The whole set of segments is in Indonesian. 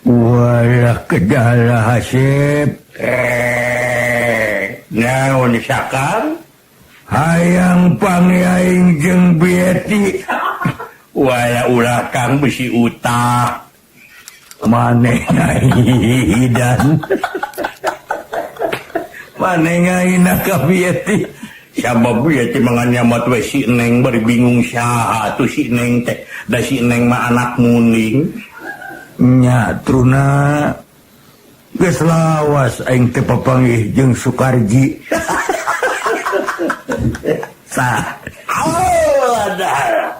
Walah kedala Hasib. Naon sakang? Hayang pangyaing jeung Bieti. Walah ulah Kang bisi utak. Maneh ngaidan. Maneh ngaina ka Bieti. Sabab Bieti mangan nyamat we si Neng bari bingung saha atuh si Neng teh. Da si Neng mah anak muning. Nya truna geus lawas aing teh papanggih jeung Sukarji. Sah. Alah.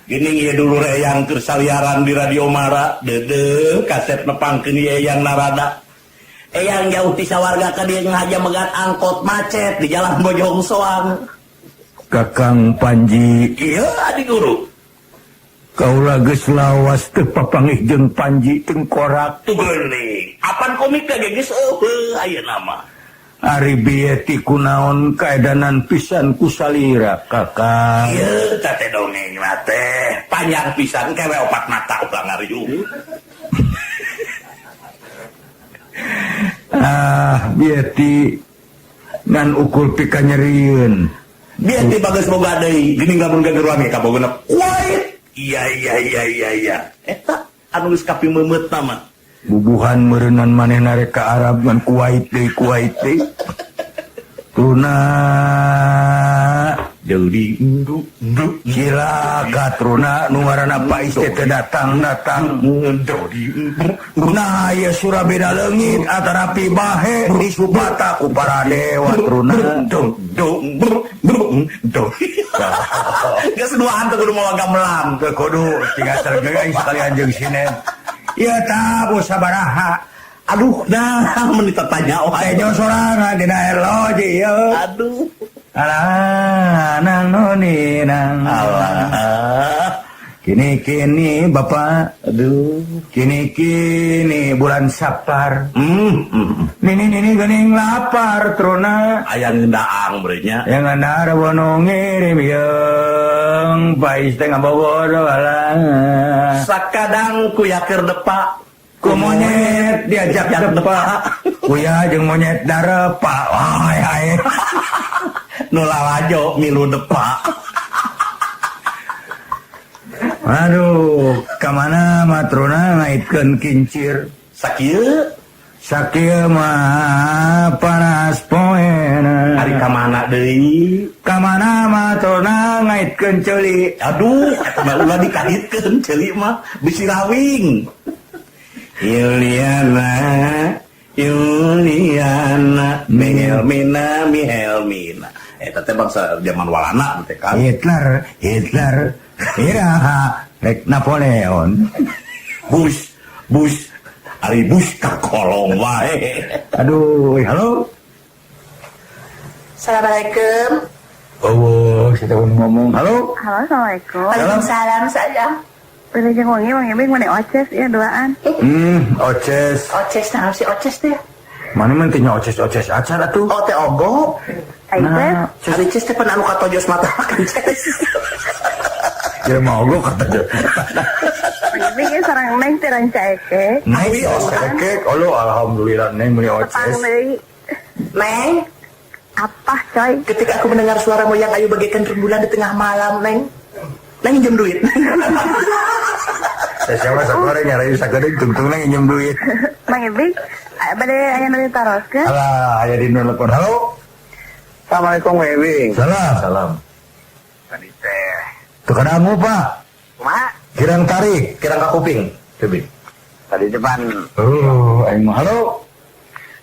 Gini ya dulu yang kersaliaran di Radio Mara. Dede kaset nepangkeun yang narada. Yang jauh ti sawarga ka dieu ngahaja megat angkot macet di Jalan Bojong Soang. Kakang Panji, Iya, Adi Guru. kaula geus lawas teu papanggih jeung Panji Tengkorak. Tuh geuning. Apan komik ge geus eueuh ayeuna mah. Ari Bieti kunaon kaedanan pisan ku salira Kakang. Ieu teh dongeng mah teh panjang pisan kewe opat mata ulah ngariung. Bieti ngan ukul pikanyerieun. Bieti bagus boga deui, geuning lamun geger wangi ka bogeuna. Kuait. Iya. Eta anu geus kapimeumeutna mah. Bubuhan meureunnan manehna rek ka Arab ngan Kuwait deui. Tuna Deudi nduk silaga truna nu ngaranna Pais teh datang. Deudi Nah ya Surabeda leungit atarapi bahe di Subata ku para dewa truna. Geus duaan teh kudu mawa gamelan. Teu kudu tinggal sareng sekalian jeung sinen. Ieu tah bos sabaraha. Aduh, nah menit tanya Teh sorangan dina eloji yeuh. Aduh. Alah nang noni nang. Allah. Kini Bapak. Aduh. Kini bulan Sapar. Nini geuning lapar truna. Aya ngendaang berenya. Yang andar wono ngirim yeung Pais teh ngabobodo alah. Sakadang kuyaker depak. Ku monyet diajak depak. Kuya jeung monyet darepa. Wah, Nu lalajo milu depak. Aduh, kamana matrona ngaitkeun kincir. Sakieu mah panas poena. Ari ka mana deui? Kamana matrona ngaitkeun ceuli. Aduh, eta mah ulah dikaitkeun ceuli mah bisi rawing. Yuliana, Mihelmina. Eta teh bangsa zaman walana teh kan. Hitler, iraha rek Napoleon. Bush, ari Bush ka kolong wae. Aduh, halo. Assalamualaikum. Oh, kita ngomong. Halo. Halo, assalamualaikum. Waalaikumsalam saja. Udah jeung wangi Bing mana oces ya duaan. Oces. Oces nah si oces teh. Mana mentinya oces acara tuh. Oh teh ogo. Aing Ari ces teh pernah anu katojos mata makan ces. Ya mau gue kata dia. Bing ge sareng neng teh rancaeke. Neng oke. Oh, alhamdulillah neng meni oces. Tepang deui. Neng, Apa coy? ketika aku mendengar suaramu yang ayu bagaikan rembulan di tengah malam, Neng pinjam duit. Siapa sakore nyari sakade tungtung neng pinjam duit. Mang Bing, bade aya nu ditaroskeun. Alah, aya di nelpon. Halo. Assalamualaikum Wewing. Salam. Tadi teh. Tuh kamu Pak. Mak, Kirang tarik, kirang kakuping. Cobi. tadi depan. Aing mah. Halo.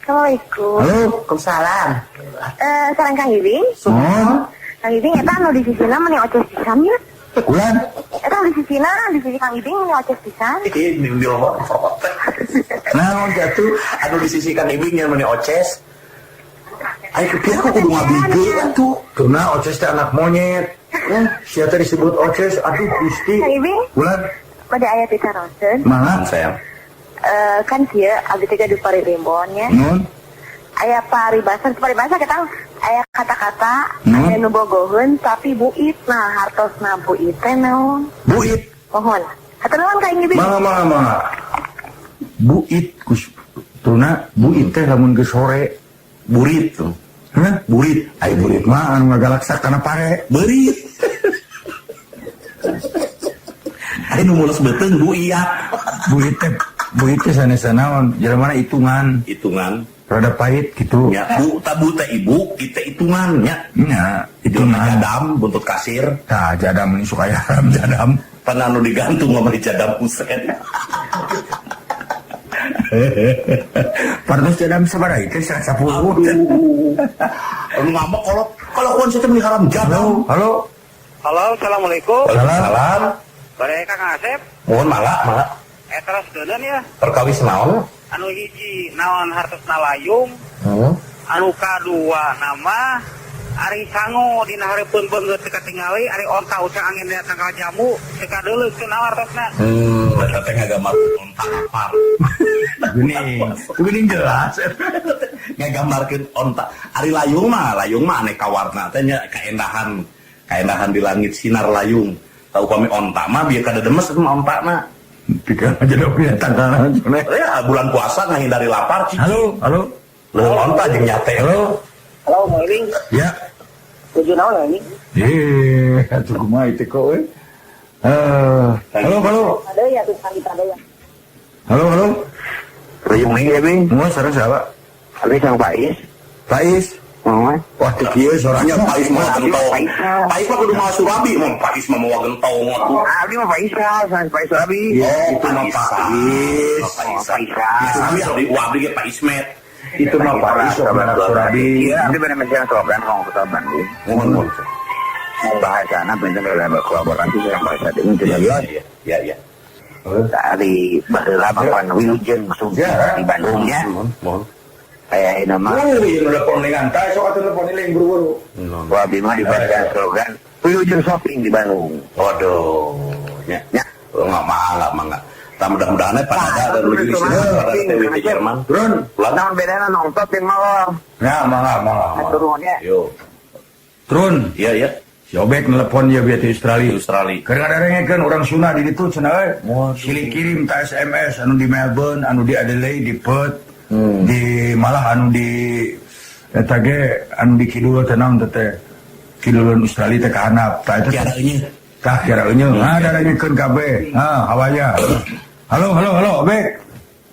Assalamualaikum. Halo. Waalaikumsalam. Sareng Kang Ibing. Kang Ibing eta anu di sisina meni oces pisan ya. Ulan. Eta di sisina di sisi Kang Ibing meni oces pisan. Ini di lomba foto. Nah, jatuh anu disisikan ibingnya meni oces. Ayo kepiye aku kudu ngabige atuh. Tuna oces teh anak monyet. Sia teh disebut oces. Aduh Gusti. Kang Ibing, Ulan. bade aya ditaroskeun. Mana? Sayang. Kan kieu abdi teh di Paririmbon ya. Nun. Aya paribasa kita aya kata-kata Hmm. aya nu bogoheun tapi buit nah hartosna buit teh naon Buit. mohon hatur nuhun ka Ibing. Mangga. buit kus tuna buit teh lamun ke sore Burit tuh. hah Burit. ai burit mah anu ngagalaksak kana pare Berit. Ayo nu mulus beuteung buiat. buit teh sanes naon jelema hitungan Hitungan. rada pahit gitu Ya, bu tabu teh ibu, kita hitungannya. nya Hitungan hitungan jadam buntut kasir. tah jadam ini suka haram jadam Pernah nu digantung sama jadam puset. partos jadam sabaraha itu 110 Lu ngambek kalau konsep meni haram jadam. halo Halo, assalamualaikum. Salam. Bare Kang Asep. Mohon malah. Terus deudeun ya. Perkawis naon? Anu hiji naon hartosna layung, anu kadua nama Ari Sango dina hareupeun beungeut teu katingali, ari onta ucang angin dina tanggal jamu, teu kadeuleuh teu naon hartosna. Eta teh ngagambar onta lapar. gini jelas Ngagambarkeun onta. Ari layung mah aneka warna teh nya kaendahan di langit sinar layung. Tahu kami onta mah bieu kada demes mah ontana. pikir aja udah punya tantangan Ya bulan puasa ngahindari lapar cici. halo Leuh onta jeung nyate. halo Halo, Mailing. ya Tujuh naon ini? atuh kumaha itu kok halo Ada ya tuh kita ada ya. halo Layung ning ya, Bing. mau sareng siapa Abi Kang Pais. Pais Mama. wah teu kieu Orangnya soranya Pais mah gentong. Pais mah kudu mah Surabi, mah Pais mah mau gentong atuh. Abi mah Faisal, Pais Abi. itu mah Pais Ya sami abdi abdi ge Pak Ismet. itu mah Pais saudara Surabi Iya, Abi bener menjadi soban Hong Kota Bandung. Mohon. Bahasana bener dalam berkolaborasi dengan bahasa ini tidak jelas. Ya. Dari baheula Bapak Wilujeng Suga di Bandungnya. Mohon. Kayak nama iya telepon dengan tay sok atuh telepon link buru-buru Wah Bima dibaca slogan Wilujeng shopping di Bandung. Waduh. Ya. Enggak mangga. Mudah-mudahan pada ada lebih pada TW di Jerman. turun Namun bedana nonton yang mau ya mangga turunnya. Yo. turun Iya. si Obek nelpon ya biar di Australia Australia. kadang ada orang Sunda di itu cenah silih kirim ta SMS anu di Melbourne anu di Adelaide di Perth di malah anu di eta ge anu di kidul teh naon teh kidulun Australia teh ka handap tah eta Tiara eunya. tah kira eunya ada nanyakeun kabeh hawaya halo Obek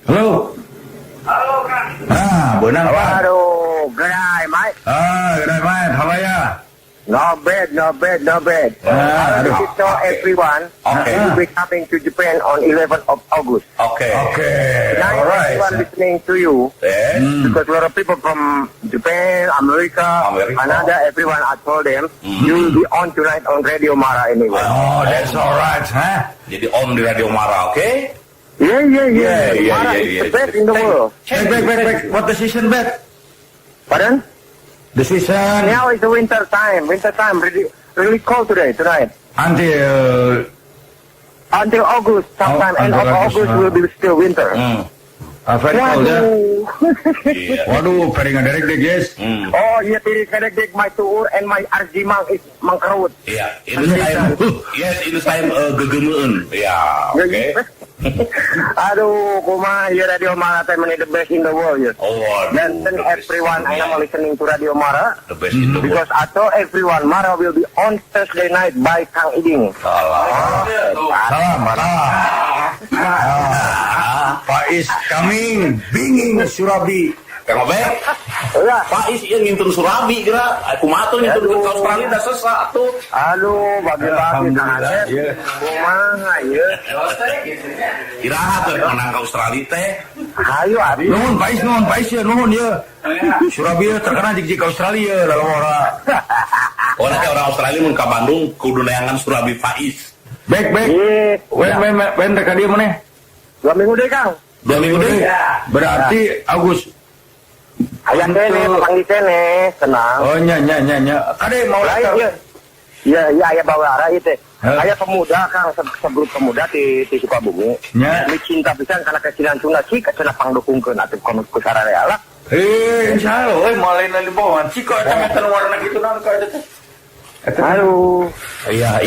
halo beunang Pak Waduh, gerai Mike. gerai Mat hawaya No bad. I aduh. want to tell everyone Okay. that we'll be coming to Japan on 11th of August. Oke. Now alright everyone listening to you because a lot of people from Japan, America, Canada, everyone I told them you will be on tonight on Radio Mara anyway. oh that's alright Jadi om di Radio Mara, oke? Yeah. Yeah. Mara is the best in the world. back what the season back Pardon? the season Now is the winter time. Really cold tonight. Until August, sometime end of until August, August will be still winter. very cold ya Iya. waduh kering ngaderek deh guys Oh, iya tiri kadek my tuur and my arjimang is mangkerut. Iya, ini saya gegemeun. Ya, oke. Aduh, kumaha ya Radio Mara teh meni the best in the world ya. Oh, waduh. Dan everyone I am listening to Radio Mara The best in the world. because I told everyone Mara will be on Thursday night by Kang Iding. salam Pais coming binging Surabi Kang Obek, Ya. Pak Is ieu ngintun Surabi kira. Aku mah atuh ngintun ke Australia da sesa atuh. Aduh, bagi-bagi Kang Asep. Iya. Kumaha ya. Iraha teh menang ke Australia teh. Hayu abi. nuhun Pais ya nuhun ya Surabi ya terkenal jik Australia lalu ora Orang teh orang Australia mun ka Bandung kudu neangan Surabi Faiz. back Iya. when reka dia mana 2 minggu deh Kang. 2 minggu deui. berarti Agus Ayam kene, petang di kene, tenang. oh nya kade mau Lain lagi ya. Iya, ayah bawa arah itu. Hah? Ayah pemuda Kang, sebelum pemuda di Sukabumi. Nya. Ini cinta pisan karena kecilan Sunda sih kecela pangdukungkeun atuh kono ku sararea lah. insya Allah malain di bawah ciko eta meten warna gitu naon ka eta Aduh. Iya.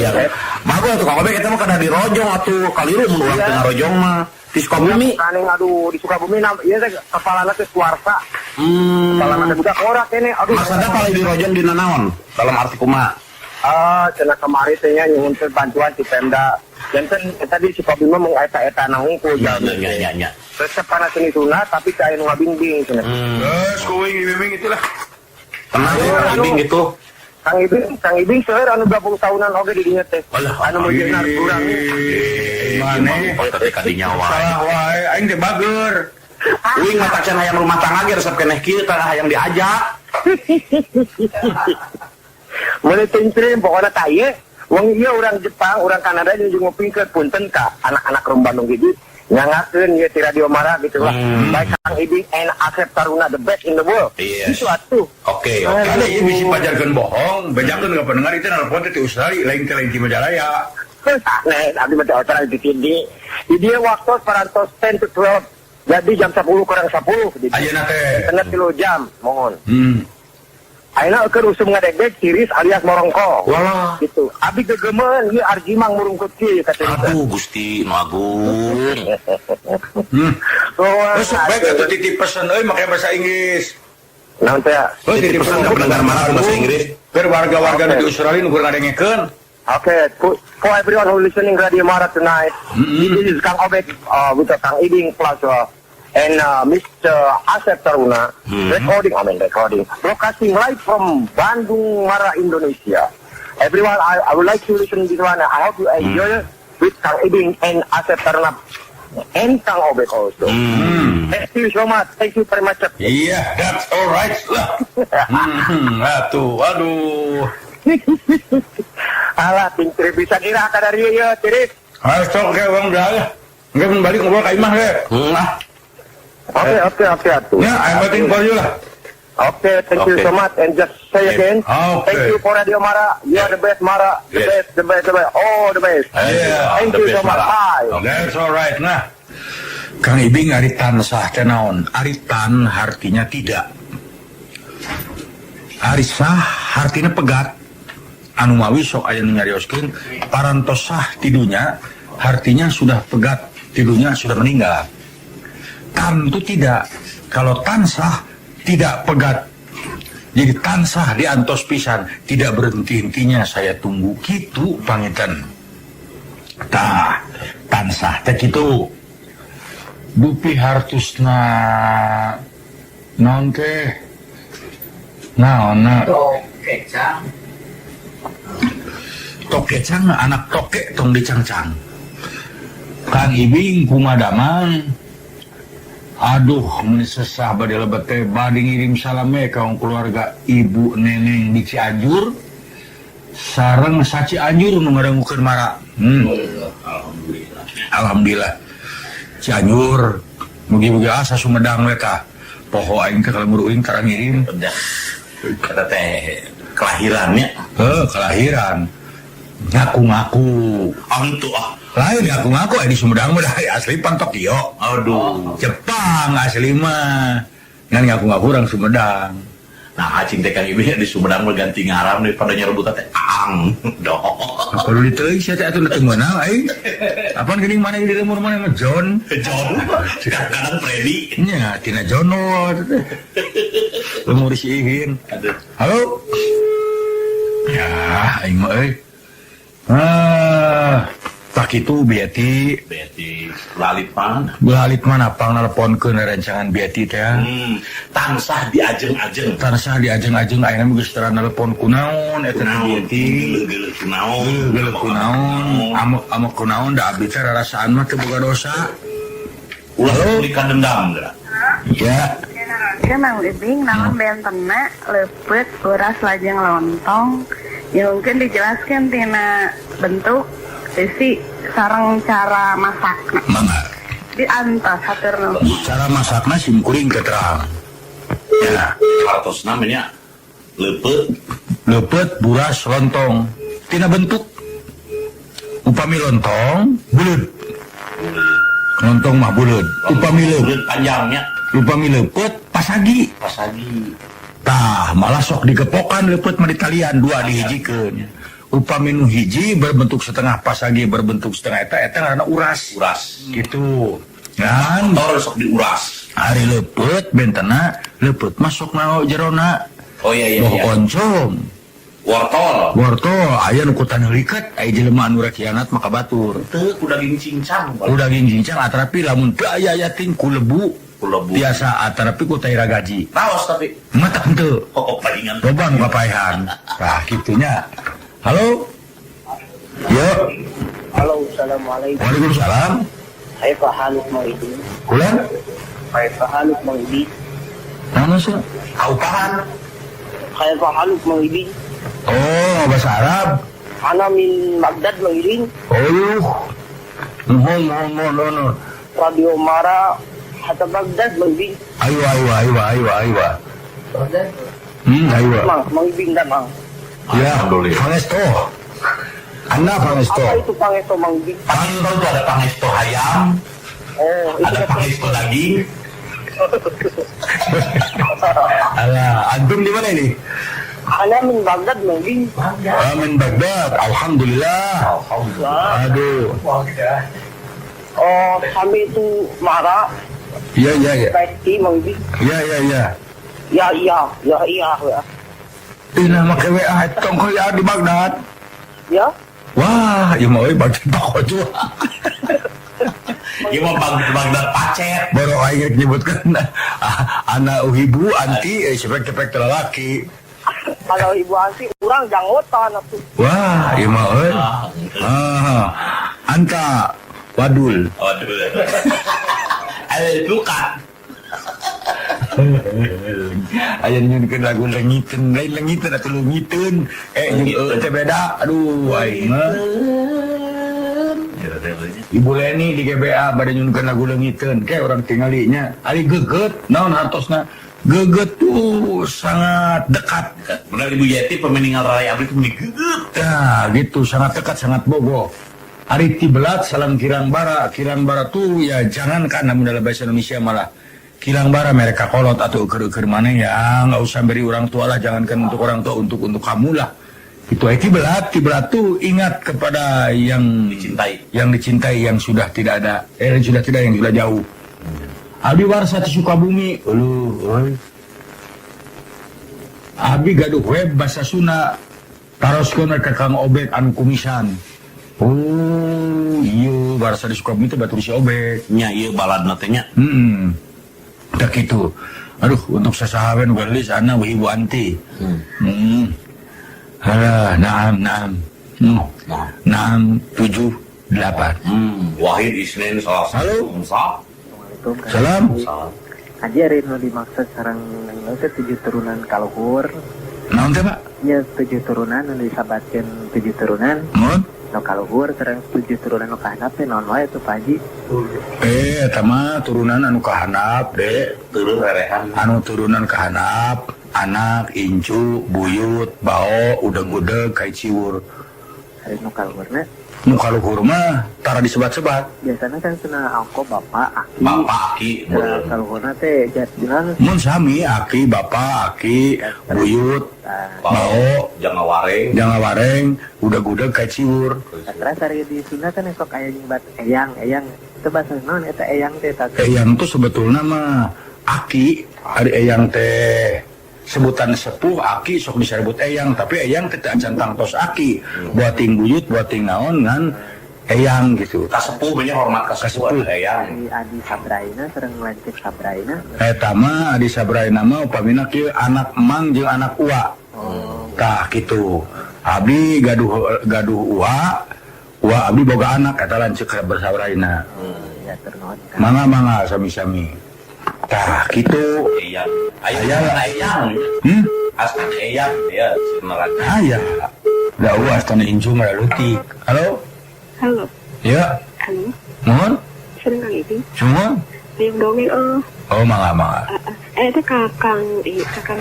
Bagus tuh Kang Obek eta mah kada dirojong atuh kaliru mun urang teu ngarojong mah. Di Sukabumi. Kaning aduh di Sukabumi ieu teh kepalana teh Suarsa. Kepalana teh budak korak kene. Aduh. Masada paling dirojon di nanaon dalam arti kumaha? Cenah kemari teh nya nyuhun bantuan ti Pemda. Janten tadi Sukabumi mung eta-eta na hungkul jalmi. Nya. Resep kana seni sunat tapi ka anu ngabimbing cenah. Kuing bimbing itulah. Tenang ya, ibing gitu. Kang Ibing seueur anu 20 tahunan oge di dinya teh. Anu meujeunan kurang. Mane? Oh, tadi kadinya wae. Salah wae, aing teh bager. Uing mah tacan hayang rumah tangga ge resep keneh kieu tah hayang diajak. Mulai tentrim pokoknya tak iya. Wong iya orang Jepang, orang Kanada juga ngopingkeun punten ka anak-anak rum Bandung gitu. Nyangakeun ieu ti Radio Mara gitu lah. Baik Kang Ibing and Asep Taruna the best in the world. Yes. Itu atuh. Oke. Kada ieu bisi pajarkeun bohong, bejakeun ka pendengar itu nelpon teh ti Australia, lain ti Majalaya. Nah, abdi mah otak di sini. Di dia waktu parantos 10 to 12. Jadi jam 10 kurang 10. Ayeuna teh. Kena 3 jam, mohon. Hmm. Ayeuna keur usum ngadeg siris alias morongko. Walah. Gitu. Abi gegemeun ieu arjimang murungkeut kieu kata dia. Aduh Gusti nu agung. Terus baik atuh titip pesan euy make bahasa Inggris. Naon teh? Oh, Titip pesan ka pendengar Mara bahasa Inggris. Biar warga-warga di Australia nu keur ngadengekeun. Okay, for everyone who listening Radio Mara tonight, this is Kang Obek with Kang Ibing plus and Mr. Asep Taruna recording, broadcasting live from Bandung Mara, Indonesia. Everyone, I would like to listen to this one. I hope you enjoy it with Kang Ibing and Asep Taruna and Kang Obek also. Thank you so much. Thank you very much. Iya, that's alright lah. Atuh, aduh. Alah, tingkir bisa kira dari ieu tiris. Sok ke uang dah. Enggak balik ngobrol ka imah ge. Okay, atuh. Ya, I'm waiting for you lah. Okay, thank you Okay. so much. And just say again, Okay. thank you for Radio Mara. You are the best, Mara. The Yes. best. Oh, the best. Yeah, Thank the you best, so much. Mara. Bye. That's alright. Nah, Kang Ibing ari tansah teh naon? Ari tan artinya tidak. Ari sah artinya pegat. Anu mawi sok aya nu nyarioskeun parantos sah tidunya artinya sudah pegat, tidunya sudah meninggal. Tan itu tidak. Kalau tan sah tidak pegat. Jadi tan sah diantos pisan, tidak berhenti-hentinya saya tunggu kitu pangitan. Tah, tan sah teh kitu. Dupi hartusna naon teh? Naonna? Tokecang anak tokek tong dicangcang. Kang Ibing kumadaman. Aduh, mun sesah bade lebet teh bade ngirim salame ka keluarga ibu neneng di Cianjur. Sareng sa Cianjur nu ngadangukeun Mara. Alhamdulillah. Cianjur mugi-mugi asa Sumedang we tah. Poho aing teh kalembur uing karang ngirim. Udah. Kata teh kelahirannya. Kelahiran. Ngaku-ngaku. Antu Lain ngaku-ngaku di Sumedang mah dari asli pan Tokyo. Aduh. Jepang asli mah. Ngan ngaku-ngaku orang Sumedang. Nah, acing teh Kang Ibing di Sumedang mah ganti ngaran daripada nyerebut teh Aang. Doh. Kalau diteuing sia teh atuh teu meunang aing. Apaan geuning mana di lemur mana mah John. John. Kadang Freddy. Nya tina Jono teh. Lemur si Ihin. Aduh. Halo. Ya, aing mah euy. Tak itu Biati Beti lalit mana? belalit mana pang nelponkeun rancangan Biati teh. Tansah diajeng-ajeng. Tansah diajeng-ajeng ayeuna geus tara nelpon kunaon eta Biati. Geuleuh kunaon? Geuleuh kunaon, amok kunaon da abdi teh rarasaan mah teu boga dosa. Ulah kulikan dendam geura. Ya, Kan Mang Ibing naon bentena leupet uras lajeng lontong. Ya mungkin dijelaskan tina bentuk isi sareng cara masakna. mangga. Diantos haturnu. Cara masakna simkuring keterang. Ya, Hartos namanya leupet. leupet buras lontong. Tina bentuk upami lontong buleud. Lontong mah buleud. Upami Buleud panjangnya upami leupet pasagi. pasagi. Tah, malah sok digepokan leupet mah ditalian dua dihijikeun. Upami nu hiji berbentuk setengah pasagi berbentuk setengah eta ngaranna uras. Uras. Gitu. Kan motor sok diuras. hari lepet bentena lepet masuk na jerona Oh iya boh oncom wortol aya nu kutan liket aya jelema anu rek kianat maka batur teu ku daging cincang udah gincing atrapi lamun teu aya yating ku lebu biasa atrapi ku taira gaji raos tapi mata henteu palingan loba nu kapaehan tah kitunya. Halo yo Halo, assalamualaikum. Waalaikumsalam Saya Pak Haluk Maulidi. kulan Saya Pak Haluk Maulidi. mana sih kaupahan Saya Pak Haluk Maulidi. oh bahasa Arab Ana min Baghdad Maulidi. mohon Radio Mara hatta Baghdad Maulidi. ayo aywa Mang, Maulidi dah mang. ya Pangesto Anda Pangesto Apa itu Pangesto Maulidi? pangesto itu ada pangesto ayam Oh, itu ada pangesto daging. Alah, antum di mana ini? Ana min Baghdad Maulidi. Amin Baghdad, alhamdulillah. Aduh. Oh, kami itu Mara. Iya. Pasti Maulidi. Iya. Ya. Ini nama KWA tongkol ya di Baghdad. Ya. Wah, ya mau Baghdad toko juga. Ieu mah Baghdad pacet. Baru aing nyebutkan anak uhibu anti sepek-sepek lelaki. Kalau ibu anti kurang janggotan atuh. Wah, iya mah euy. Anta wadul. Waduh. Luka. Aya nyunkeun lagu lengiten, lain lengiten atuh leungiteun. Jeung teh beda. Aduh, aing mah. Ibu Leni di GBA bade nyunkeun lagu leungiteun. Kayak orang tinggalinya. Ari geget, naon hartosna? Geget tuh sangat dekat. Benar Ibu Yeti pemeninggal raya abdi itu geget. Nah, gitu sangat dekat, sangat bogoh. Ari tibelat salam kirang bara tuh ya jangan kan namun dalam bahasa Indonesia malah kirang bara mereka kolot atau uker mana ya nggak usah beri orang tua lah, jangankan untuk orang tua, untuk kamu lah. Itu tibelat tuh ingat kepada yang dicintai yang sudah tidak ada, yang sudah jauh. Abi warsa di Sukabumi, Abi gaduh web bahasa Sunda, taroskeun ka Kang Obek anu kumisan. Oh, iya warsa di Sukabumi teh batur si Obek. Nya ieu baladna teh nya. Tak gitu. Aduh, untuk sasahawen gelis ana ibu anti. Alah, naam. 6, 7, 8. Wahid Isnin Selasa. Halo. Assalamualaikum. Salam. Aja Rino dimaksud sareng nangsa 7 turunan kaluhur. Naon teh, Pak? Nya 7 turunan anu disabatkeun 7 turunan. Mun? Nu kaluhur sareng 7 turunan nu kahandap teh naon wae tuh Pak Haji? Eta mah turunan anu kahandap, Dek. Turun rerehan. Anu turunan kahandap, anak, incu, buyut, bao, udeg-udeg, kai ciwur. Ari nu kaluhurna Nu kaluhur mah tara disebat-sebat. biasana kan cenah angko bapak, aki. Bapak Aki. Kaluhurna teh jadinya Mun sami aki, bapak, aki, buyut, bao, Jangan wareng. jangan wareng, udeg-udeg kai ciwur. terus ari di Sunda kan sok aya jeung bat eyang. Teu bahasa naon eta eyang teh tah. Eyang tuh sebetulnya mah aki, ada eyang teh sebutan sepuh aki sok disebut eyang, tapi eyang teh acan tangtos aki. Buating buyut, buating naon ngan eyang gitu. Kasepuh banyak hormat kasepuh eyang. Ari adi sabraina sareng lanceuk sabraina. Eta mah adi sabraina mah upamina kieu anak emang jeung anak ua. Tah kitu. Abdi gaduh ua abdi boga anak eta lanceuk bersabraina. Ya ternuhun. Mangga sami-sami. Tah kitu. Eyang. Eyang. Asal eyang ya sebenarnya. Aya. Da uas tanah inju maralutik. Halo? Halo. Ya. Halo. Mohon? Sering ini. Semua? Yang dongeng Oh, mangga. itu kakang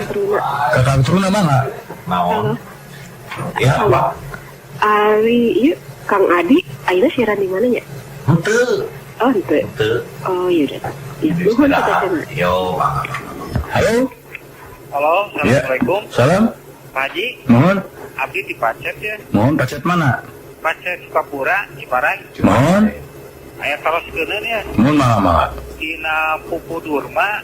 Teruna. Kakak turun mangga. Naon? Ya, Pak. Ari, yuk Kang Adi, ayeuna siaran di mana ya? Henteu. Oh, itu. Henteu. Oh, iya udah. Ya, nuhun kita cenah. Yo. Halo? Halo, assalamualaikum. Salam. Pak Haji, Mohon? abdi di Pacet ya. Mohon pacet mana? Pacet Sukapura, Ciparai. Mohon? aya taros keuneun ya Mun mah dina pupu durma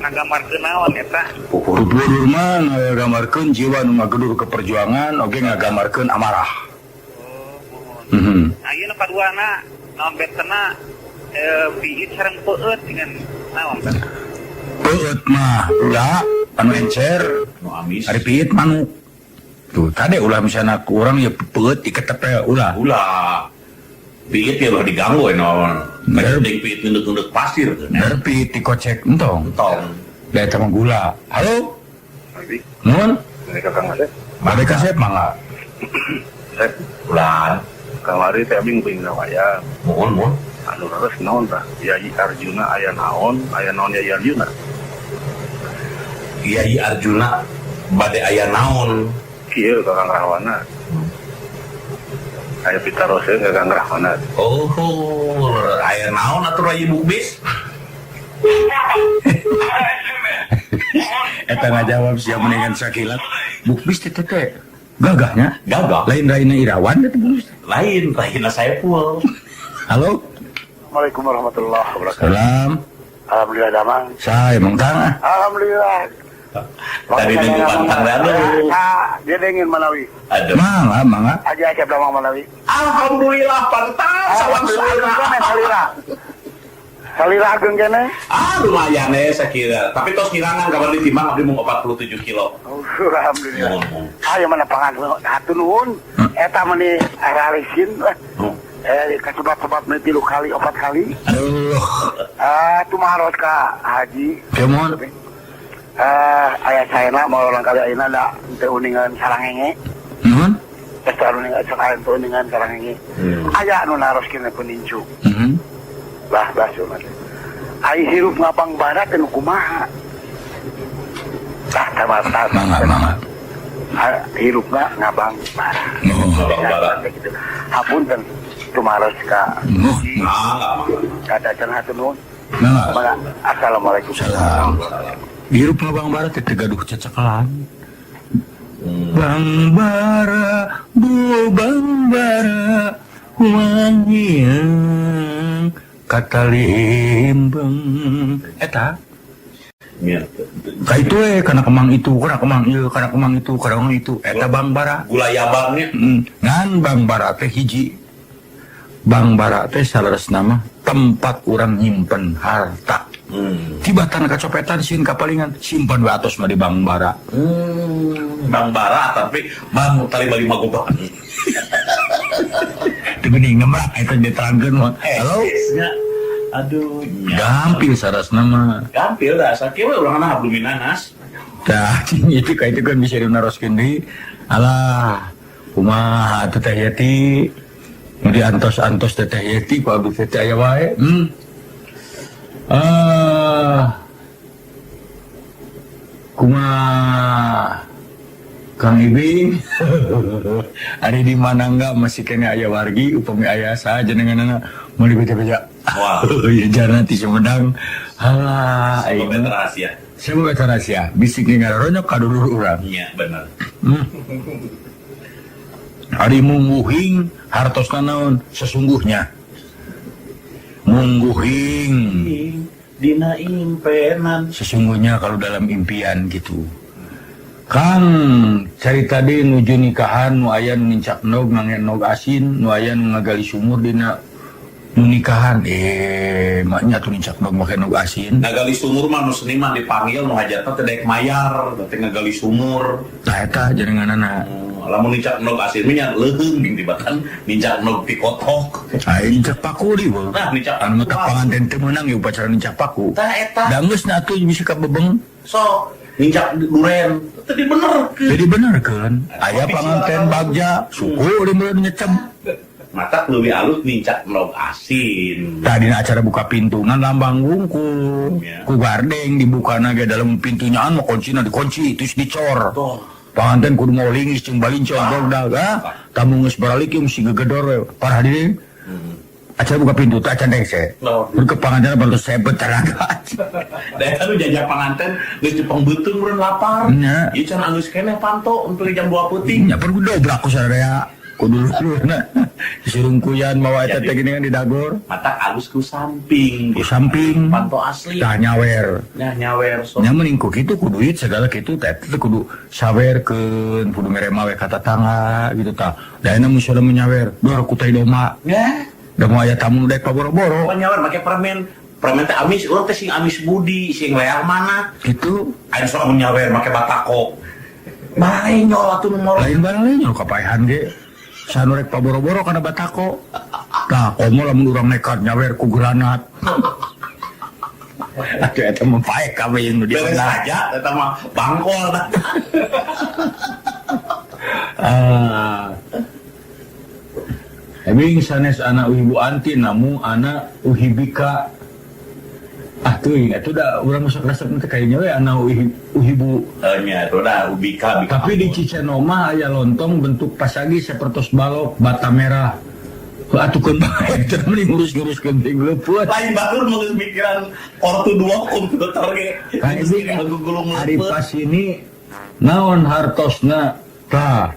ngagambarkeun naon eta Pupudur mah ngagamarkeun jiwa nu ngagedur ke perjuangan oge ngagamarkeun amarah. ayeuna paduana naon betena biit sareng peueut dengan naon teh Peueut mah ulah anu encer, Nu amis. ari piit manuk. Tuh tadi ulah misalnya kurang ya peueut diketep ulah. Ulah. Biit ya udah diganggu naon. Mereka dek piit nunduk-nunduk pasir kan. Dar piit dikocek entong. Tong. Da eta mah gula. Halo? Abi Nun? Kakang Asep Bade kasep mangga. Asep Ulah. kamari teh abing wayang Mohon. anu leres naon tah Yai Arjuna aya naon Yai Arjuna Yai Arjuna bade aya naon? kieu Kakang Rahwana aya pitarose Kakang Rahwana Oh, aya naon atuh Rai Bukbis? Eta ngajawab siapa mendingan sakilat. Bukbis teh teh gagahnya. Gagah. Lain-lainnya Irawan teh bukbis. Lain Saiful. Halo? Assalamualaikum warahmatullahi wabarakatuh Salam. alhamdulillah damang Saya Mang Tang. alhamdulillah Tadi nunggu pantang dadu. dia ingin Malawi Aduh. Mangga. aja Acep damang Malawi Alhamdulillah pantang sawan suara. salira ageng kene Lumayan sakira. Tapi tos kirangan kabar ditimbang abdi mung 47 kilo. alhamdulillah Mohon. ayo mana pangan hatu nuhun eta meni aralisin kasebat-sebat meni 3 kali 4 kali Aduh. tumaros ka haji Kemon. ayah saena mau orang kali ayeuna da teu uningan sarangenge Nun? teh uningan sarang teu uningan sarangenge aya anu naroskeun penincu lah cuma ai hirup ngabang barat teh nu kumaha tah tamata Mangga. hirupna ngabang barat Ngabang barat. gitu hapunten tumaros ka kata can hatu nuhun Mangga. assalamualaikum Salam. Hirup mah Bang Bara teh gaduh cacakalan. Bang Bara, bu Bang Bara, wangian kata limbang. Eta, ka itu kana kemang itu, kana kemang itu. Eta Bang Bara. Gula yabangnya. Ngan Bang Bara teh hiji. Bang Bara teh salaresna mah tempat urang nyimpen harta. Tibatan kacopetan sin kapalingan simpan we atos mah di Bang Bara. Bang Bara tapi bang tali bali magobang. Teu geuning ngemrak eta diterangkeun mah. Halo. Aduh. Gampil sarasna mah. Gampil dah sakit we urang anak belum nanas. Tah itu ka itu kan bisa dinaroskeun deui. Alah, kumaha teh teh Yeti. Nu diantos-antos teh Yeti ku abdi teh aya wae. Kumaha Kang Ibing. Ari di mana enggak masih kena aya wargi upami aya saha jenenganna meuli beja-beja. Wah. Ya jarna ti Sumedang. Halah Itu aing. rahasia. Saya mau rahasia, bisik nih ngaronyok kadulur urang. Iya benar. Ari mungguhing hartosna naon sesungguhnya. Mungguhing Dina impenan. sesungguhnya kalau dalam impian gitu. Kang cari tadi nuju nikahan nu aya nu nincak nog nangen nog asin nu aya nu ngagali sumur dina nu nikahan maknya tuh nincak nog make nog asin. Ngagali sumur mah nu seniman dipanggil nu hajatna teh daek mayar, teh ngagali sumur. Tah eta jenenganana. Lamun nincak nog asin mah nya leuheung ding tibatan nincak nog pikotok. Ai nincak paku di beuh. Nah, nincak Anu paku. teh panganten teu meunang di upacara nincak paku. Tah eta Dangeus na atuh bisa ka bebeng. sok nincak duren. Tadi bener ke. Jadi bener kan? Aya panganten bagja suku di mulai nyecem. Mata leuwih alus nincak nog asin. Tadi acara buka pintu ngan lambang wungkul. Ya. Ku gardeng dibukana ge dalam pintunya an mah kuncina dikunci terus dicor. Tuh. Panganten kudu ngolingis jeung balincong gogdag tamu geus baralik ieu mesti gegedor we. Para hadirin. Acara buka pintu tak candeng se. No. Mun ke panganten baru sebet teraga. Da eta nu jajak panganten geus dipeng beuteung meureun lapar. Nya. Ieu can alus keneh panto untuk jam 2 peuting. Nya perlu dobrak ku sadaya. kudu lurusna. Sirungkuyan mawa eta teh gini kan di dagor. Mata alus ku samping. Ku samping. Panto asli. Tah nyawer. Nah nyawer so. Nya mending ku kitu ku duit segala kitu teh kudu sawerkeun, kudu mere mawe ka tetangga gitu tah. Da enak mun salah menyawer, dor ku teh doma. Ya. Doma aya tamu daek paboro-boro. Nyawer make permen teh amis, urang teh sing amis budi, sing leak mana. Gitu. Aing sok mun nyawer make batako. Bae nyol atuh nu ngorok. Lain barang lain nyol kapaehan ge. Sanu rek paboro-boro kana batako. Tah komo lamun urang nekat nyawer ku granat. Atuh eta mah paek kabeh yang nu Beres diona. saja eta mah bangkol dah. Ebing sanes anak uhibu anti namu anak uhibika. Tuh dah urang masuk resep nanti kayaknya we anak uhibu. Nya itu dah ubika. Tapi di Cicenoma aya lontong bentuk pasagi seperti balok bata merah. Atukeun bae teh mending ngurus-nguruskeun ting leupeut. Lain batur meureun mikiran ortu dua komputer ge. Ka ieu ngagugulung hari leupeut. pas ini naon hartosna tah.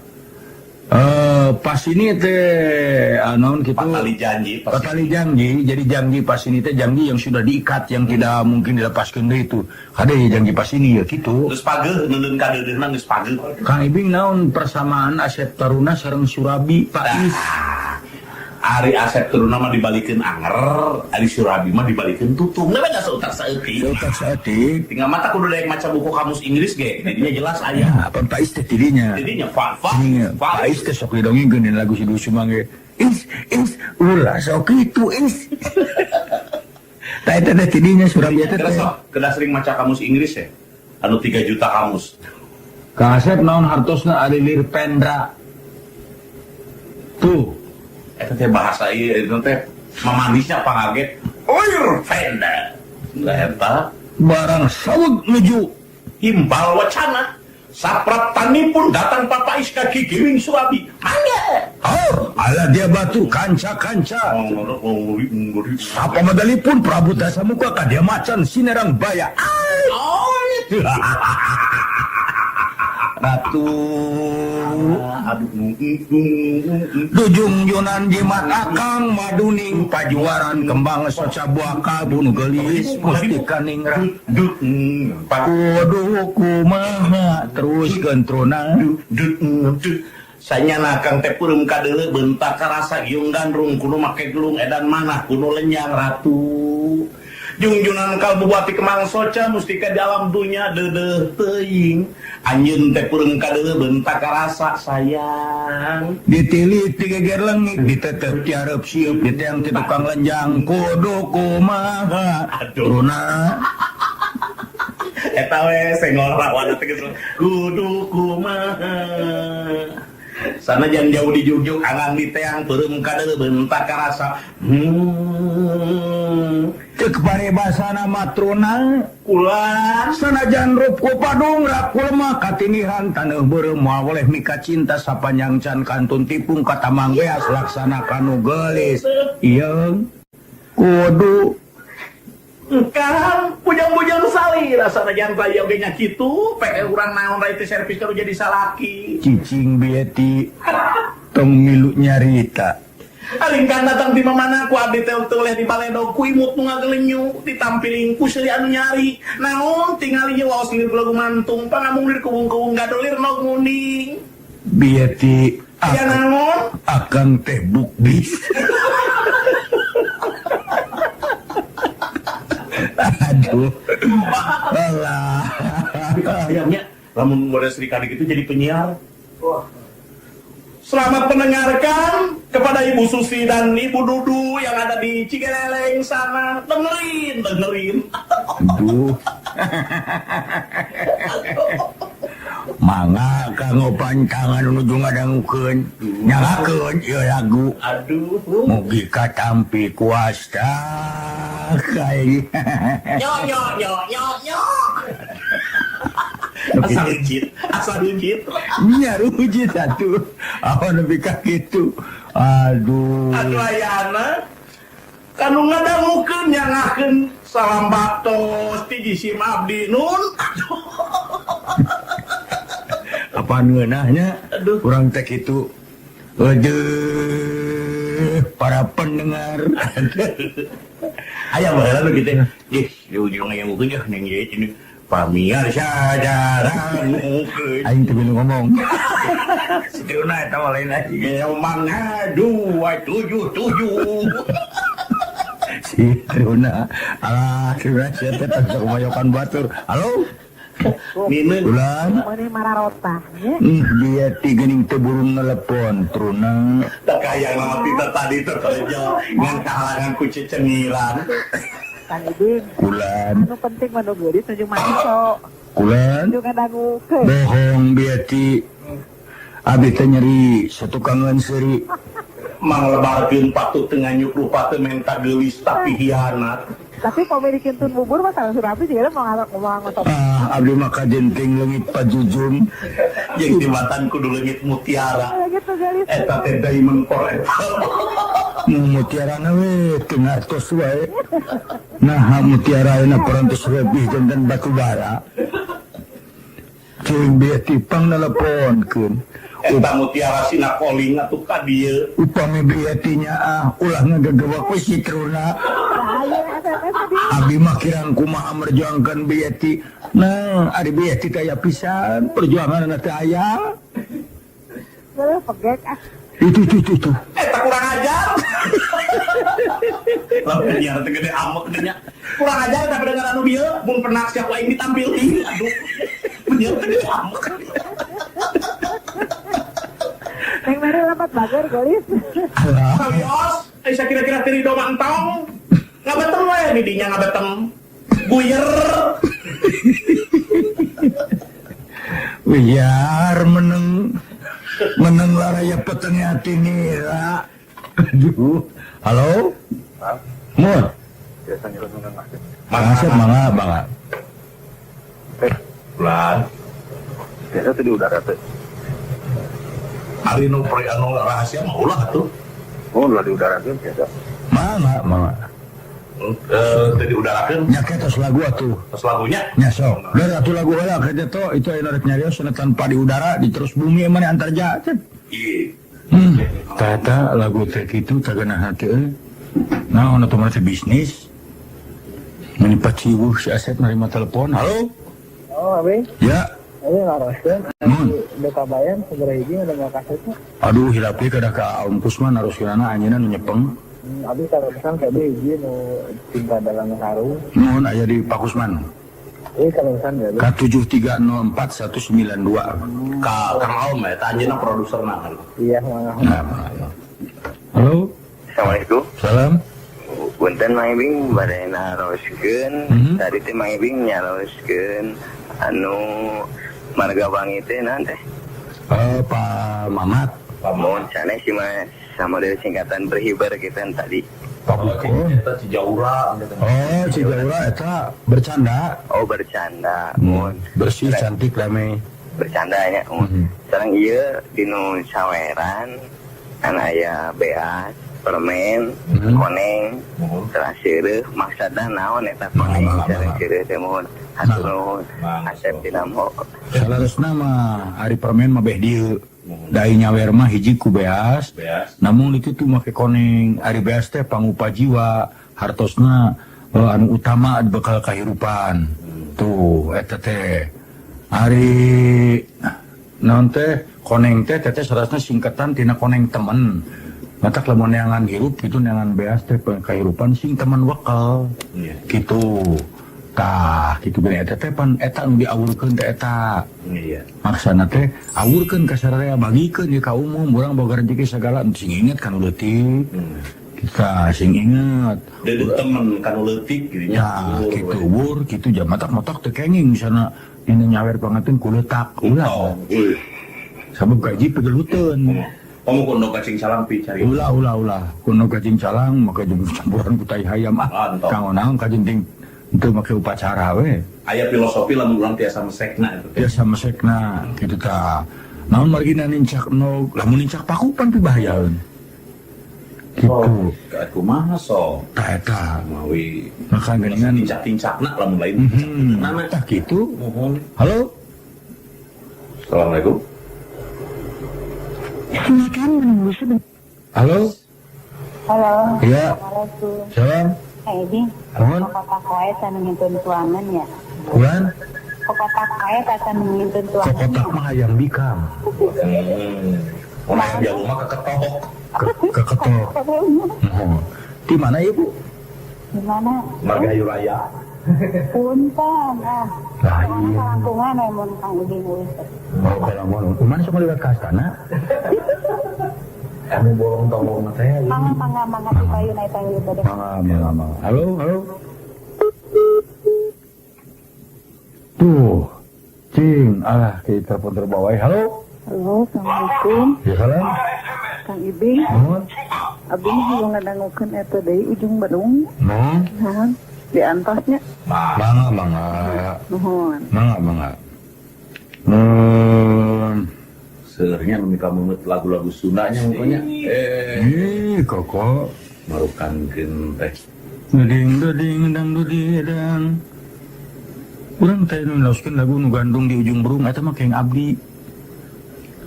Pas ini teh naon kitu Patali janji pas Patali janji, jadi janji pas ini teh janji yang sudah diikat yang tidak mungkin dilepaskan deui itu. Kade janji pas ini ya gitu. geus pageuh neundeun ka deudeuhna geus pageuh. Kang Ibing naon persamaan Asep Taruna sareng Surabi Pak Is. Ari Asep Taruna mah dibalikeun anger, ari Surabi mah dibalikeun tutung. Nah beda seutar saeutik. Seutak saeutik. Tinggal mata kudu daek maca buku kamus Inggris ge. Jadinya jelas aya. Ya, apa Pak Is teh tidinya. Jadinya fa Ini Pak Is teh sok didongengkeun lagu si Dusu mangge. Is ulah sok kitu Is. Tah eta teh tidinya Surabi teh. Kada sering maca kamus Inggris ya. Anu 3 juta kamus. Kang Asep naon hartosna ari lir pendra. Tuh. Eta teh bahasa ieu itu teh mamanisnya pangaget. Oir Venda. Lah eta Barang saweg nuju himbal wacana. Sapraptani pun datang Papa Iska Gigiwing Surabi. Mangga. ala dia batu kanca-kanca. Apa medali pun Prabu Dasamuka ka dia macan sinerang baya. Ratu Dujung Yunan jimat akang maduning pajuaran kembang soca buaka bunuh gelis mustika ningrat kudu kumaha terus gentrona Sanya nakang teh peureum kadeuleu bentak karasa giung gandrung kudu make gelung edan manah kudu lenyang ratu junjunan kalbu bupati Kemang Soca mustika di alam dunya deudeuh teuing anjeun teh peureum kadeuleu bentak karasa sayang ditilit digeger lengit ditetep tiarep sieup diteang ti tukang lenjang kudu kumaha turuna eta we senggol rawan teh geus kudu kumaha sana jan jauh di jugjug angang di teang peureum kadeuleu bentak karasa cek parebasana matrona ulah sanajan rup ku padung rak lemah katinihan taneuh beureum moal boleh mika cinta sapanjang can kantun tipung katamang beas laksana kanu gelis ieu kudu Kang, bujang-bujang sali rasana jan bayi oge nya kitu, peke urang naon da itu servis kalau jadi salaki. cicing bieti tong milu nyarita Alingkan datang di mamana ku abdi teh teu leh di baledo ku imut nu ngagelenyu ditampiling ku seuli anu nyari. Naon tingali ieu waos lir lagu mantung pangamung lir kuung-kuung gadolir nog nguning. bieti Ya naon? akang teh bukbis aduh alah Ayamnya lamun model Sri Kandi gitu jadi penyiar. Selamat mendengarkan kepada Ibu Susi dan Ibu Dudu yang ada di Cigeleleng sana. Dengerin. aduh mangga kanggo pancangan nuju ngadangukeun nyalakeun ieu lagu Aduh. mugi katampi kuasta kai Nyok. Asal rujit. nya ruji satu awan lebih ka kitu aduh Aduh ayana. Kanu ngadangukeun nyangakeun salam baktos ti Jisim Abdi Nun. apa ngeunahnya Aduh. urang teh kitu Aduh, para pendengar. Aya baheula nu kitu. Ih, di ujung yang mungkin ya ning ieu ini pamiar sadaran mungkin. Aing teu bingung ngomong. Sideuna eta mah lain lagi. Mangga 277. Si Runa, alah, Runa siya teh tangsa kumayokan batur. Halo? Mineun. Ulang? Mani mararota. Dia tigening teu burung nelepon, Truna. Tak kaya nama kita tadi terkerja dengan kehalangan kunci cengiran. Kang Ibing. Kulan, Anu penting manu geulis nuju maniso. kulan, Nuju ngadangukeun. bohong biati. Abi teh nyeri, satukangan seri. Manglebarkeun patut teu nganyuk lupa teu menta geulis tapi hianat. Tapi komedi kintun bubur mah salah surapi juga mau ngotop. Abdi mah kajenting leungit pajujung. Yang timatan kudu leungit mutiara. Kayak gitu geulis. Eta teh diamond forever. Mutiara we teu ngartos wae. Nah, mutiara na perantos lebih jantan batu bara. Cing biati pang nelponkeun. Eta mutiara sina calling atuh ka dieu. Upami biatinya ulah ngagagawak we si Truna. Ayo SMS tadi. Abi mah kirang kumaha merjuangkan biati. Nah, ari biati kaya pisan perjuangan teh aya. Geus pegek ah. Itu. Eta kurang ajar. Lamun nyiar teh gede amek nya. Kurang ajar tapi dengan anu dieu mun pernah siap aing ditampilkeun. Aduh. Nyiar teh gede amek. Neng Mary lambat bager geulis. Alah, Kawios, saya kira-kira tiri doma entong. Ngabetem wae di dinya ngabetem. Buyer. biar meneng laraya petengnya tinira. Aduh. Halo? Mun. Makasih bangga. Bulan. Biasa tuh di udara tuh. Hari nu pre anu rahasia mah ulah tuh. Oh, udah di udara tuh biasa. Mangga. Tadi udarakeun Nya ketos lagu atuh. terus lagunya. Nya sok. Dari atuh lagu heula kete to itu aya rek nyarios tanpa di udara di terus bumi emang antar jahat. Iya. Tata lagu teh kitu tagana hate. Nah, ono teman bisnis. Ini paciwuh si Asep nerima telepon. Halo? Oh, Abing. Ya. Ayo laraskeun. Mun. Beta bayan segera hiji ada enggak kasetnya. Aduh, hilapi kada ka Om Kusman haruskeunana anjeunna nu nyepeng. Abi kalau misalkan kayak hiji nu cinta dalam karung. Nuhun aya di Pak Kusman. Kalau misalkan Ka 7304192. Ka Kang Aom eta anjeunna produserna kan. iya mangga. Nah, halo? Assalamualaikum. Salam. Punten Mang Ibing bade naroskeun. Tadi teh Mang Ibing nyaroskeun anu marga wangi teh naon teh? Pak Mamat. Mohon sana sih Mas sama dari singkatan berhibar kita tadi. Pak Buko. Eta Cijaura Oh, Cijaura eta bercanda. Oh bercanda. Mohon Bersih, cantik, damai. bercanda ya. Sekarang iya dinu saweran kan aya beas permen koneng terus seureut maksudna naon eta koneng sareng seureut teh mohon hatur nuhun asep dinamo. Salarosna mah ari permen mah beh dieu. Dai nyawer mah hiji ku beas. Namun itu tuh make koneng ari beas teh pangupa jiwa, hartosna anu utama bekal kahirupan. Tuh eta teh. Ari naon teh koneng teh teteh sarasna singkatan tina koneng temen. Matak lamun neangan hirup itu neangan beas teh kahirupan sing teman wakal. Gitu. Tah, gitu gini eta teh pan eta nu diawurkeun teh eta. Iya. Maksana teh awurkeun ka sararea bagikeun ieu ka umum urang boga rezeki sagala sing inget kan leutik. Kita sing inget. Deudeuh temen kanu leutik gitu Ya, gitu wur gitu jam matak-matak teu kenging misalna ini nyawer pangateun ku leutak ulah. Sabab gaji pegeluteun. Kamu kondo kacing salampi cari. Ulah. Kuno gajing calang maka jeung campuran ku tai hayam Mantap. kang naon kajenting teu make upacara we. Aya filosofi lamun urang tiasa mesekna itu. Ya sama sekna gitu ta. Naon margina nincak no lamun nincak pakupan pi bahayaeun. Gitu. Kumaha so? Tah eta. Mawi Maka geningan tincak-tincakna lamun lain. Nama tah kitu. Mohon. Halo. Assalamualaikum. Silakan menunggu sebentar. Halo? Halo. Iya. Assalamualaikum. Salam. Edi, Mohon. kota kaya tak ngintun tuangan ya. Kuan? Kota kaya tak ngintun tuangan. Kokotak mah hayang bikam. Orang yang jauh mah keketok. Keketok. Mohon. Di mana ibu? Gimana? Margahayu Raya. Punten. Lah Mana iya. kalangkungan emon Kang Edi nulis. Oh, kalau mau mana sama lewat ke astana? Anu bolong tolong teh. Mangga di kayu naik kayu tadi. Mangga. Halo. Tuh, cing, ke telepon terbawah. Halo. Halo, Assalamualaikum. Ya salam. Kang Ibing, Mohon. abdi juga ngadangukeun eta deui ujung Badung. Mohon. Nuhun. Di antosnya. Mangga. Nuhun. Mangga. Mohon. Sebenarnya nu mika meungeut lagu-lagu Sundanya mungkinnya. Koko. Marukankeun teh. Duding. Urang teh nu laoskeun lagu nu gandrung di ujung berung eta mah keng abdi.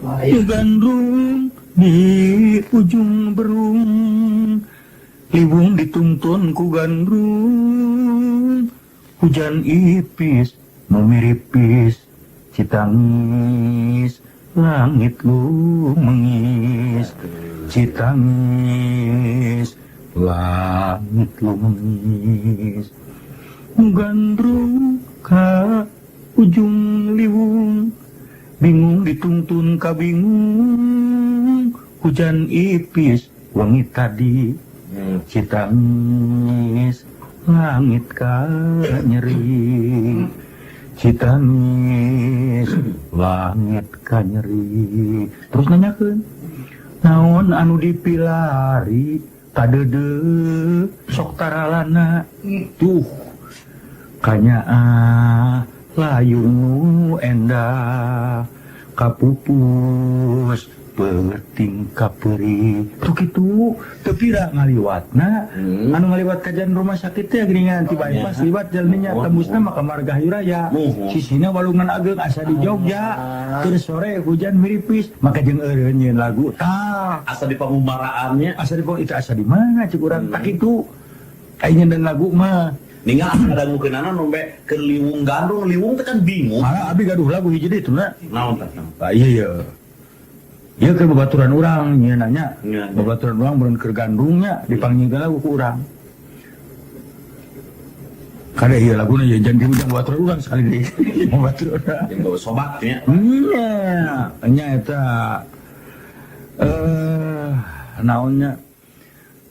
Nu gandrung di ujung berung, liwung dituntun ku gandrung, hujan ipis nu miripis, citangis langit lu mengis, citangis langit lu mengis, nu gandrung ka ujung liwung, bingung dituntun ka bingung, hujan ipis wangi tadi, citangis langit ka nyeri, citangis langit ka nyeri. Terus nanyakeun, naon anu dipilari tadede sok taralana tuh kanya layung endah kapupus penting kaperi tuh gitu tapi dah ngaliwatna anu ngaliwat kajian rumah sakit teh geuningan ti bypass liwat jalannya tembusna maka Margahayu Raya sisina walungan ageng asa di Jogja terus sore hujan miripis maka jeung eureun nyeun lagu tah Asa di pamumaraannya. asa di itu asa di mana cik urang tak kitu aya nyeun lagu mah Ninggal ada mungkinana nombe ke liwung gandrung, liwung teh kan bingung. malah abi gaduh lagu hiji deui tuna Naon tah? ah iya ieu ke babaturan urang nyeun nanya Iya. babaturan urang beun keur gandrungnya dipanggilkeun lagu ku urang kada ieu laguna ya jangan diujang babaturan urang sekali deui babaturan urang Yang bawa sobatnya. iya nya eta naonnya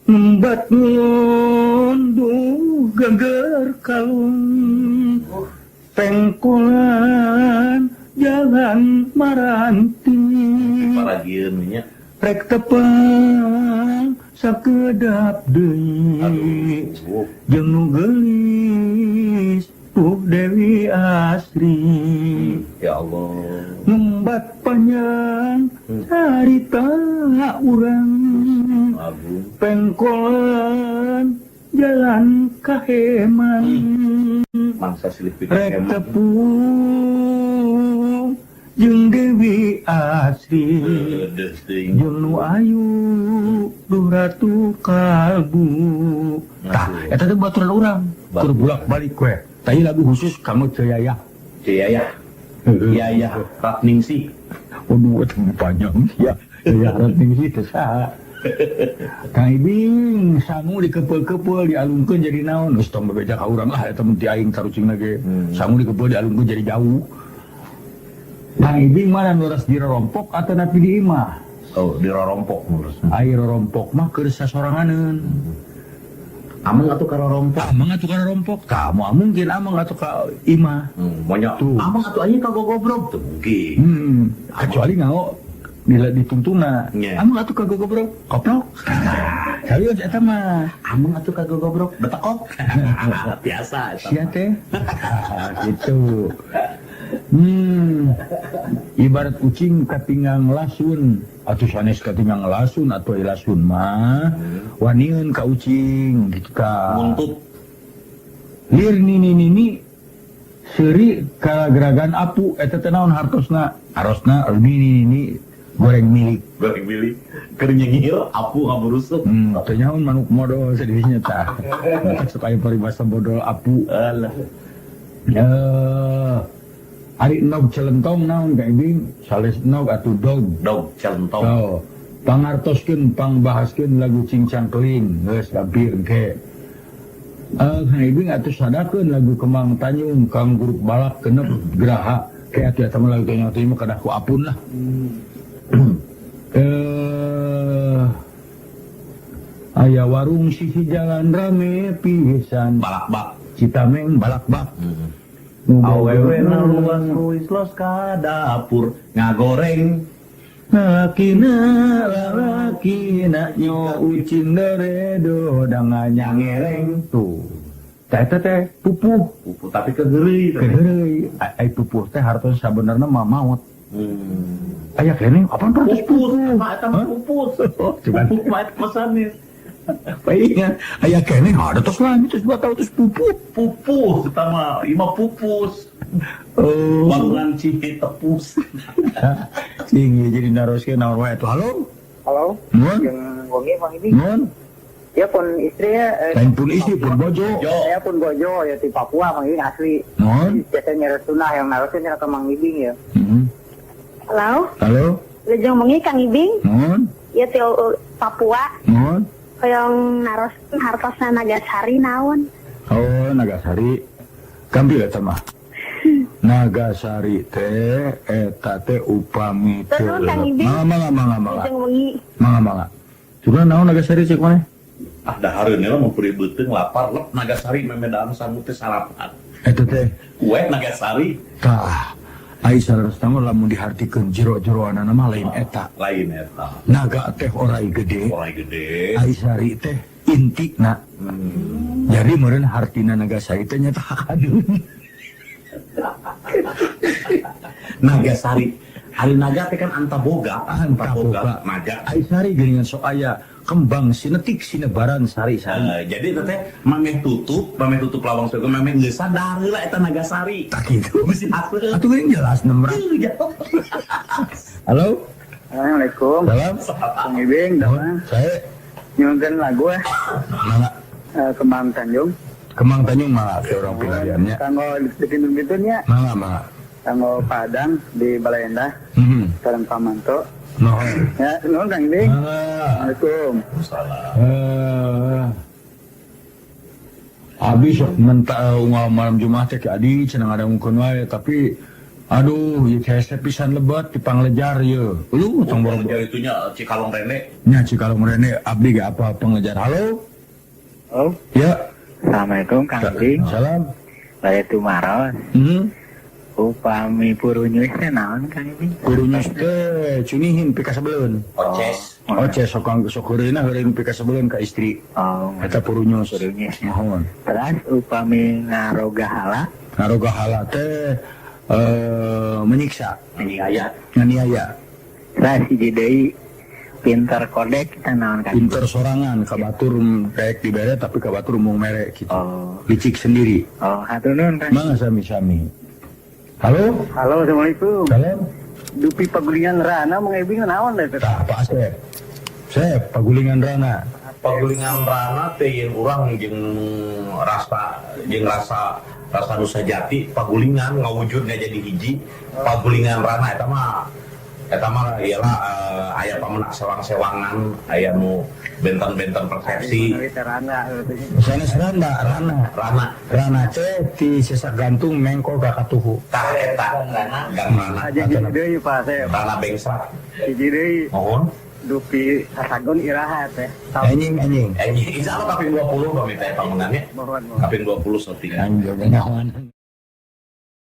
Membat ngunduh geger kalung pengkolan jalan maranti Paragieun nya. rek tepang sakedap deui jeung nu geulis tuh Dewi Asri Ya Allah. ngembat panjang carita urang Agung. pengkolan jalan kaheman Mangsa silih rek pitung tepung jeung Dewi Asri Eueuh teuing. jeung nu ayu duh ratu kalbu tah eta teh baturan urang keur bolak-balik we tah ieu lagu khusus kamu teu yaya Iya. Iya. Ratningsih. waduh eta panjang ya ya rating sih teh saha Kang Ibing sangu dikepeul-kepeul dialungkeun jadi naon geus tong bebeja ka urang eta mun ti aing tarucingna ge sangu dikepeul dialungkeun jadi jauh Kang Ibing mana nuras di rompok atau napi di imah Oh, di rorompok ngurus. air rompok mah keur sasoranganeun Amang atuh ka rorompok. amang atuh ka rompok tah moal mungkin amang atuh ka imah Banyak. Tuh. Amang atuh aya ka gogobrok teu mungkin. kecuali ngao dituntuna Nya. amang atuh ka gogobrok koplok serius eta mah Amang atuh ka gogobrok betekok. Biasa eta. sia teh gitu ibarat kucing katinggang lasun atuh sanes katinggang lasun atuh lasun mah wanieun ka ucing gitu ka Muntut. lir nini seuri ka geragan apu eta teh naon hartosna nini goreng milik. Goreng milih. Keur nyengir apu ngaburusuk. Teu nyaon manuk modal sedihnya tah. Supaya paribasa bodol apu. Alah. Ari nog celentong naon ka Ibing? Sales nog atuh dog. Dog celentong. Oh, pangartoskeun pangbahaskeun lagu Cincang Keling geus gampir engke. Kang Ibing atuh sadakeun lagu Kemang Tanyung Kang Grup Balak kenep Graha ke atuh eta mah lagu tanya teh mah kada ku apun lah. Aya warung sisi jalan rame pisan Balak-bak. Citameng balak-bak. Awewe na luas kuis los ka dapur ngagoreng. Lakina nyo ucing deredo dengan nyangereng tuh. Teh pupuh Pupu tapi kegeureuy. keheureuy. Ai pupuh teh hartos sabenerna mah maot. Aya kene apaan hartos Pupus, pupuh? mah eta mah pupus. Cuman Pupus mah eta pesannya. baiknya aya kene hartos lagi terus buat tahu terus pupuh. Pupus eta mah ima pupus. Oh, Warungan cihi tepus. tinggi jadi naroskeun naon wae tuh. Halo? Halo, Nuhun. yang wangi Mang ini. Nuhun. Ya pun istri ya, Lain pun isi pun bojo. saya pun bojo ya di Papua Mang ini asli. Nuhun. Biasanya resuna yang narusin ke Mang Ibing ya. Halo, Halo? lejeng mengi Kang Ibing, Nuhun. ya ti Papua, Nuhun. hoyong naros hartosna Nagasari naon. Oh, Nagasari. Gampil eta mah. Nagasari teh eta teh upami teh. Terus, Kang Ibing. Mangga. Lejeng mengi, Mangga. Cuma naon Nagasari cek mana? Ah dahareun lah memperi beuteung lapar lep Nagasari memedaan sangu teh sarapan. Eta teh Kue Nagasari tah. Ai saresta mah lamun dihartikeun jero-jeroanana mah lain eta. lain eta. Naga teh orai gede. Orang gede. Ai sari teh intina. Jadi meureun hartina Nagasari teh nyata hakadeun. Nagasari. Hari naga teh kan antaboga. Antaboga. Naga. Ai sari geuningan sok aya kembang sinetik sinebaran sari-sari. Jadi itu teh mameh tutup lawang suku mameh geus sadar heula eta Nagasari. Tak gitu. Mesti aseuh. Atuh geuning jelas nemrah. Halo? Assalamualaikum. Salam. Mang Ibing, dah. Saya Nyungan lagu ya. Mangga. Kembang Tanjung. Kemang Tanyung malah ke orang pilariannya. Kanggo di pintu-pintunya. Mangga. Kanggo Padang di Balai Endah. Sareng Pamanto. Mohon. Ya, nuhun Kang Ibing. Mangga. Assalamualaikum. Habis mentah malam Jumat teh ke Adi cenah ngadangungkeun wae tapi aduh ieu hese pisan lebat di panglejar ye. Lu tong boro Jadi itunya Cikalong Rene. nya cikalong rene abdi ge apa panglejar. Halo? Oh, Ya. Assalamualaikum Kang Ibing. Salam. Saya Tumaros. Upami purunyus teh naon Kang Ibing? Gurunya teh cunihin pika sabeleun. Oces. Oce sok heureuna heureun pika sabeleun ka istri. Oh, Eta purunyus. purunyus. Mohon. Terus upami ngarogahala. Ngaroga hala teh menyiksa, nganiaya, Terus hiji deui pinter kodek kita naon Kang? pinter sorangan, kabatur daek dibere tapi kabatur mung mere gitu. Oh, Licik sendiri. oh hatur nuhun Kang. Mangga sami-sami. Halo? Halo, Assalamualaikum. Salam. Dupi pagulingan rana Mang Ibing naon deh teh? Tah, Pak Asep. Sep, pagulingan rana. Pagulingan rana teh yang urang jeung rasa nusa jati pagulingan ngawujudnya jadi hiji pagulingan rana eta mah ialah aya pamenak sewang-sewangan aya nu benten-benten persepsi Rana. Sanes rana teh ti sesak gantung mengko ka katuhu. tah eta gang rana Aja hiji deui Pak saya. rana bengsra Hiji deui mohon dupi sasagon iraha teh. Anjing. insyaallah kaping 20 pamit teh pangunannya Mohon. kaping 20 sautingan Anjing naon.